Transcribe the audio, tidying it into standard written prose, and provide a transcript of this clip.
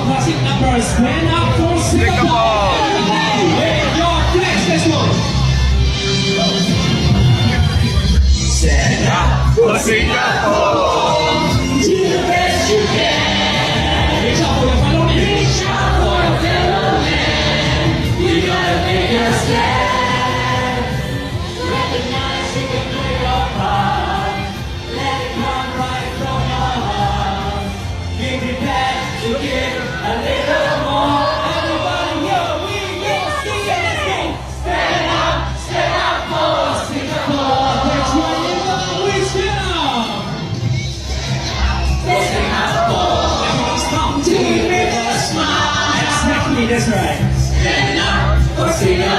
classic numbers. Stand up for Singapore. With your flex, let's go. Stand up for Singapore. Do the best you can. Reach out for your fellow man. Reach out for your fellow man. You gotta make a stand. Recognize you can play your part. Let it come right from your heart. Give it back to give a little more. Everybody here, we will sing it. Let's go. Stand up for Singapore. That's right, everybody, we stand up. Stand up for. Everyone stop. Do it with a smile. Exactly, that's right. Stand up for Singapore.